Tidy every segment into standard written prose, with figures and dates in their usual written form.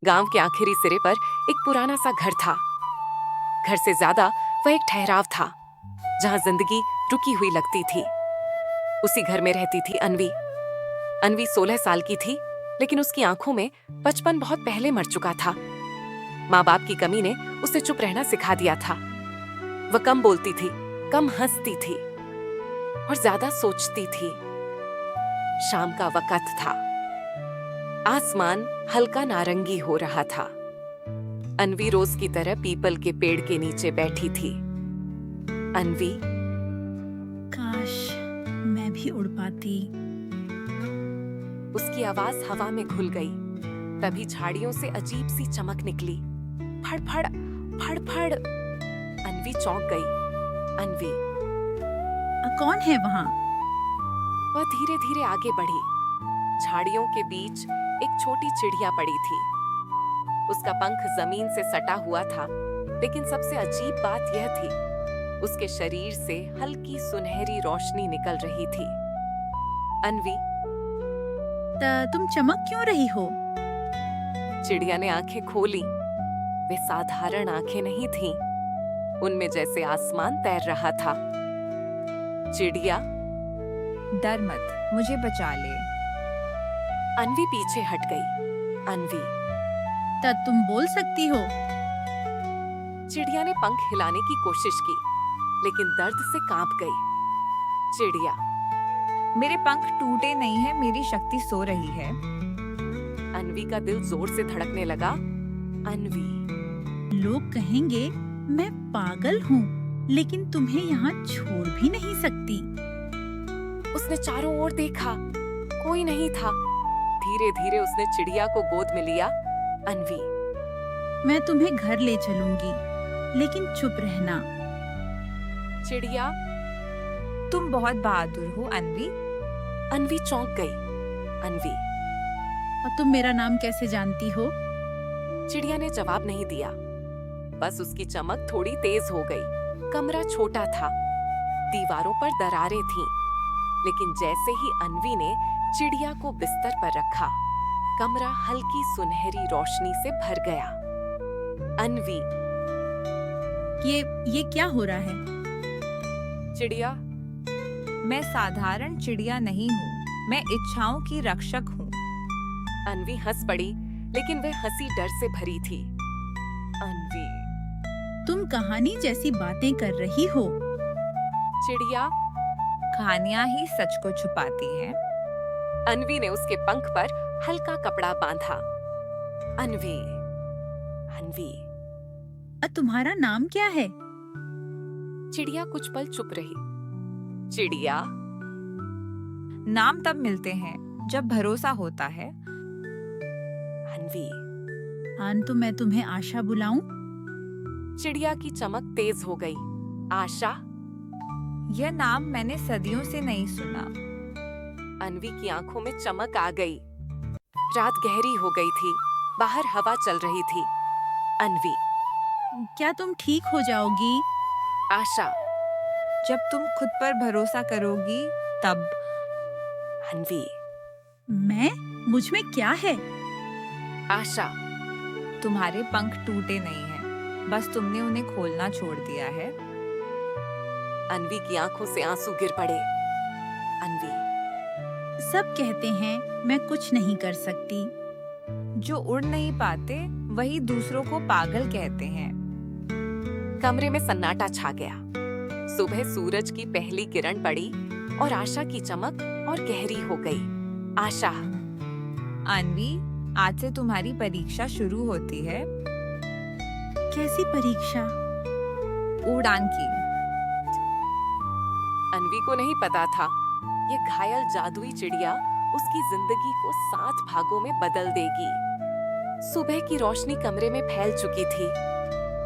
गांव के आखिरी सिरे पर एक पुराना सा घर था। घर से ज्यादा वह एक ठहराव था जहां जिंदगी रुकी हुई लगती थी। उसी घर में रहती थी अन्वी। अन्वी 16 साल की थी, लेकिन उसकी आंखों में बचपन बहुत पहले मर चुका था। माँ बाप की कमी ने उसे चुप रहना सिखा दिया था। वह कम बोलती थी, कम हंसती थी और ज्यादा सोचती थी। शाम का वक्त था। आसमान हल्का नारंगी हो रहा था। अन्वी रोज की तरह पीपल के पेड़ के नीचे बैठी थी। अन्वी, काश मैं भी उड़ पाती। उसकी आवाज हवा में घुल गई। तभी झाड़ियों से अजीब सी चमक निकली। फड़फड़ फड़फड़। अन्वी चौंक गई। अन्वी। कौन है वहाँ? वह धीरे धीरे आगे बढ़ी। झाड़ियों के बीच एक छोटी चिड़िया पड़ी थी। उसका पंख जमीन से सटा हुआ था, लेकिन सबसे अजीब बात यह थी, उसके शरीर से हल्की सुनहरी रोशनी निकल रही थी। अन्वी, तुम चमक क्यों रही हो? चिड़िया ने आंखें खोली। वे साधारण आंखें नहीं थीं। उनमें जैसे आसमान तैर रहा था। चिड़िया, डर मत, मुझे बचा ले। अन्वी पीछे हट गई। अन्वी। तुम बोल सकती हो? चिड़िया ने पंख हिलाने की कोशिश की, लेकिन दर्द से कांप गई। चिड़िया, मेरे पंख टूटे नहीं हैं, मेरी शक्ति सो रही है। अन्वी का दिल जोर से धड़कने लगा। अन्वी। लोग कहेंगे मैं पागल हूँ, लेकिन तुम्हें यहाँ छोड़ भी नहीं सकती। उसने चारों ओर देखा, कोई नहीं था। धीरे धीरे उसने चिड़िया को गोद में लिया। अन्वी, मैं तुम्हें घर ले चलूंगी, लेकिन चुप रहना। चिड़िया। तुम बहुत बहादुर हो अन्वी। अन्वी चौंक गई। अन्वी। और तुम मेरा नाम कैसे जानती हो? चिड़िया ने जवाब नहीं दिया। बस उसकी चमक थोड़ी तेज हो गई। कमरा छोटा था, दीवारों पर दरारें थीं, लेकिन जैसे ही अन्वी ने चिड़िया को बिस्तर पर रखा, कमरा हल्की सुनहरी रोशनी से भर गया। अन्वी। ये क्या हो रहा है? चिड़िया। मैं साधारण चिड़िया नहीं हूँ, मैं इच्छाओं की रक्षक हूँ। अन्वी हंस पड़ी, लेकिन वह हंसी डर से भरी थी। अन्वी। तुम कहानी जैसी बातें कर रही हो। चिड़िया। कहानियां ही सच को छुपाती हैं। अन्वी ने उसके पंख पर हल्का कपड़ा बांधा। अन्वी। अन्वी। तुम्हारा नाम क्या है? चिड़िया कुछ पल चुप रही। चिड़िया। नाम तब मिलते हैं जब भरोसा होता है। अन्वी। तो मैं तुम्हें आशा बुलाऊं? चिड़िया की चमक तेज हो गई। आशा? यह नाम मैंने सदियों से नहीं सुना। अन्वी की आंखों में चमक आ गई। रात गहरी हो गई थी, बाहर हवा चल रही थी। अन्वी। क्या तुम ठीक हो जाओगी? आशा। जब तुम खुद पर भरोसा करोगी तब। अन्वी। मैं? मुझ में क्या है? आशा। तुम्हारे पंख टूटे नहीं हैं, बस तुमने उन्हें खोलना छोड़ दिया है। अन्वी की आंखों से आंसू गिर पड़े। अन्वी। सब कहते हैं मैं कुछ नहीं कर सकती। जो उड़ नहीं पाते वही दूसरों को पागल कहते हैं। कमरे में सन्नाटा छा गया। सुबह सूरज की पहली किरण पड़ी और आशा की चमक और गहरी हो गई। आशा। अन्वी, आज से तुम्हारी परीक्षा शुरू होती है। कैसी परीक्षा? उड़ान की। अन्वी को नहीं पता था, ये घायल जादुई चिड़िया उसकी जिंदगी को 7 भागों में बदल देगी। सुबह की रोशनी कमरे में फैल चुकी थी,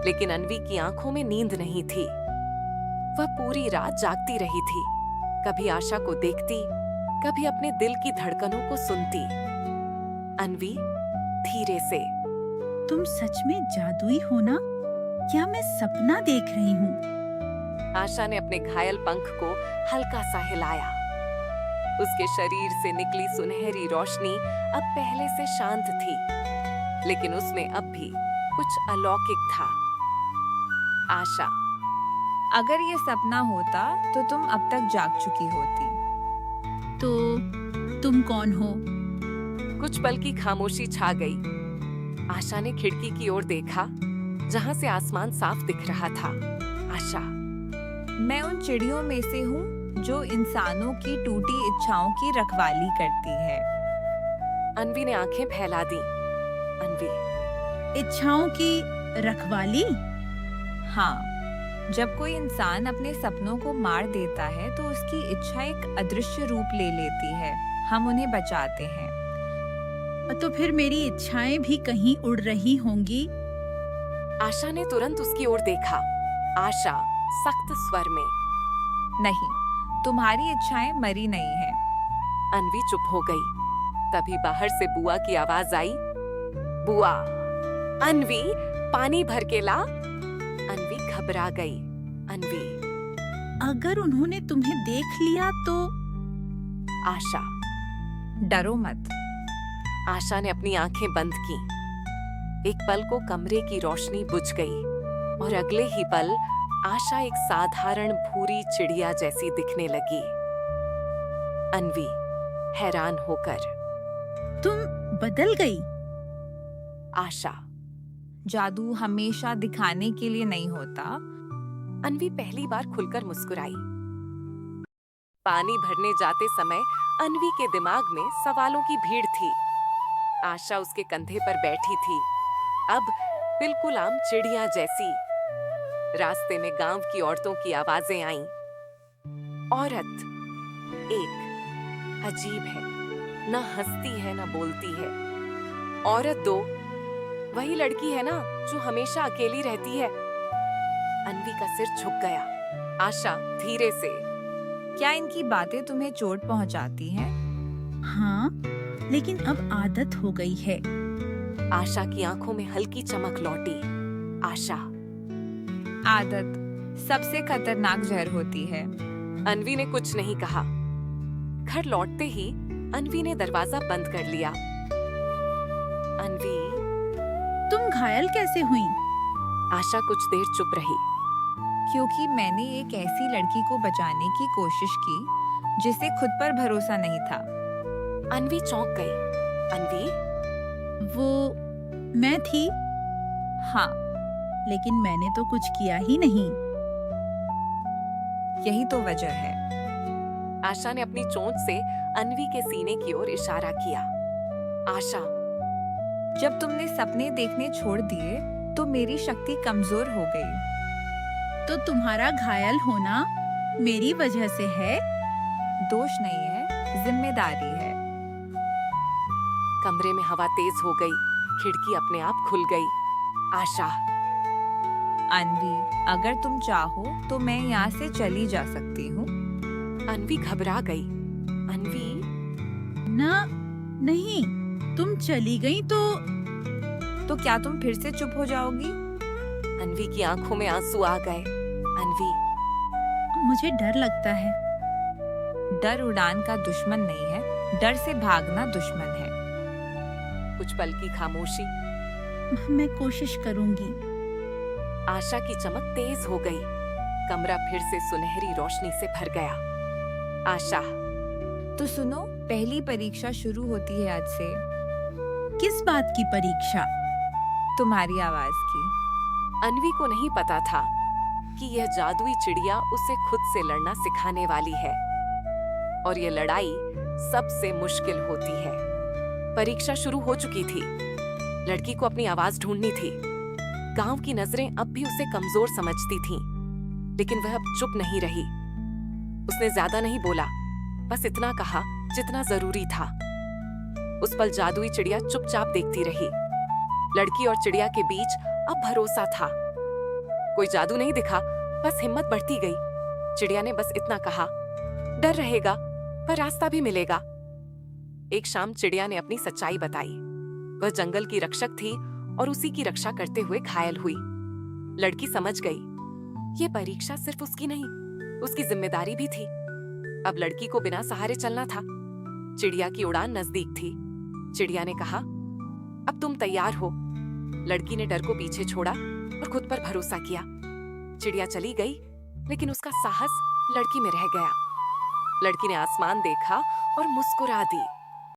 लेकिन अन्वी की आंखों में नींद नहीं थी। वह पूरी रात जागती रही थी, कभी आशा को देखती, कभी अपने दिल की धड़कनों को सुनती। अन्वी, धीरे से। तुम सच में जादुई हो ना? क्या मैं सपना देख रही हूँ? आशा ने अपने घायल पंख को हल्का सा हिलाया। उसके शरीर से निकली सुनहरी रोशनी अब पहले से शांत थी। लेकिन उसमें अब भी कुछ अलौकिक था। आशा। अगर ये सपना होता तो तुम अब तक जाग चुकी होती। तो तुम कौन हो? कुछ पल की खामोशी छा गई। आशा ने खिड़की की ओर देखा, जहां से आसमान साफ दिख रहा था। आशा। मैं उन चिड़ियों में से हूँ जो इंसानों की टूटी इच्छाओं की रखवाली करती है। अनवी ने आंखें फैला दी। अनवी। इच्छाओं की रखवाली? हाँ, जब कोई इंसान अपने सपनों को मार देता है तो उसकी इच्छा एक अदृश्य रूप ले लेती है। हम उन्हें बचाते हैं। तो फिर मेरी इच्छाएं भी कहीं उड़ रही होंगी। आशा ने तुरंत उसकी ओर देखा। आशा सख्त स्वर में। नहीं, तुम्हारी इच्छाएं मरी नहीं हैं। अनवी चुप हो गई। तभी बाहर से बुआ की आवाज आई। बुआ। अनवी, पानी भर के ला। अनवी घबरा गई। अनवी। अगर उन्होंने तुम्हें देख लिया तो? आशा। डरो मत। आशा ने अपनी आंखें बंद की। एक पल को कमरे की रोशनी बुझ गई और अगले ही पल आशा एक साधारण भूरी चिड़िया जैसी दिखने लगी। अनवी हैरान होकर। तुम बदल गई। आशा। जादू हमेशा दिखाने के लिए नहीं होता। अनवी पहली बार खुलकर मुस्कुराई। पानी भरने जाते समय अनवी के दिमाग में सवालों की भीड़ थी। आशा उसके कंधे पर बैठी थी, अब बिल्कुल आम चिड़िया जैसी। रास्ते में गांव की औरतों की आवाजें आईं। औरत एक अजीब है, न हंसती है न बोलती है। औरत दो, वही लड़की है ना जो हमेशा अकेली रहती है। अनवी का सिर झुक गया। आशा धीरे से। क्या इनकी बातें तुम्हें चोट पहुंचाती हैं? हाँ, लेकिन अब आदत हो गई है। आशा की आंखों में हल्की चमक लौटी। आशा। आदत सबसे खतरनाक जहर होती है। अनवी ने कुछ नहीं कहा। घर लौटते ही अनवी ने दरवाजा बंद कर लिया। अनवी। तुम घायल कैसे हुई? आशा कुछ देर चुप रही। क्योंकि मैंने एक ऐसी लड़की को बचाने की कोशिश की जिसे खुद पर भरोसा नहीं था। अनवी चौंक गई। अनवी। वो मैं थी, हाँ, लेकिन मैंने तो कुछ किया ही नहीं। यही तो वजह है। आशा ने अपनी चोंच से अनवी के सीने की ओर इशारा किया। आशा। जब तुमने सपने देखने छोड़ दिए तो मेरी शक्ति कमजोर हो गई। तो तुम्हारा घायल होना मेरी वजह से है? दोष नहीं है, जिम्मेदारी है। कमरे में हवा तेज हो गई। खिड़की अपने आप खुल गई। आशा। अनवी, अगर तुम चाहो तो मैं यहाँ से चली जा सकती हूँ। अनवी घबरा गई। अनवी। ना, नहीं, तुम चली गई तो क्या तुम फिर से चुप हो जाओगी? अनवी की आंखों में आंसू आ गए। अनवी। मुझे डर लगता है। डर उड़ान का दुश्मन नहीं है, डर से भागना दुश्मन है। कुछ पल की खामोशी। मैं कोशिश करूंगी। आशा की चमक तेज हो गई। कमरा फिर से सुनहरी रोशनी से भर गया। आशा। तो सुनो, पहली परीक्षा शुरू होती है आज से। किस बात की परीक्षा? तुम्हारी आवाज की। अनवी को नहीं पता था कि यह जादुई चिड़िया उसे खुद से लड़ना सिखाने वाली है, और यह लड़ाई सबसे मुश्किल होती है। परीक्षा शुरू हो चुकी थी। लड़की को अपनी आवाज ढूंढनी थी। गांव की नजरें अब भी उसे कमजोर समझती थीं, लेकिन वह अब चुप नहीं रही। उसने ज्यादा नहीं बोला, बस इतना कहा जितना जरूरी था। उस पल जादुई चिड़िया चुपचाप देखती रही। लड़की और चिड़िया के बीच अब भरोसा था। कोई जादू नहीं दिखा, बस हिम्मत बढ़ती गई। चिड़िया ने बस इतना कहा, डर रहेगा पर रास्ता भी मिलेगा। एक शाम चिड़िया ने अपनी सच्चाई बताई। वह जंगल की रक्षक थी और उसी की रक्षा करते हुए घायल हुई। लड़की समझ गई, ये परीक्षा सिर्फ उसकी नहीं, उसकी जिम्मेदारी भी थी। अब लड़की को बिना सहारे चलना था। चिड़िया की उड़ान नजदीक थी। चिड़िया ने कहा, अब तुम तैयार हो। लड़की ने डर को पीछे छोड़ा और खुद पर भरोसा किया। चिड़िया चली गई, लेकिन उसका साहस लड़की में रह गया। लड़की ने आसमान देखा और मुस्कुरा दी।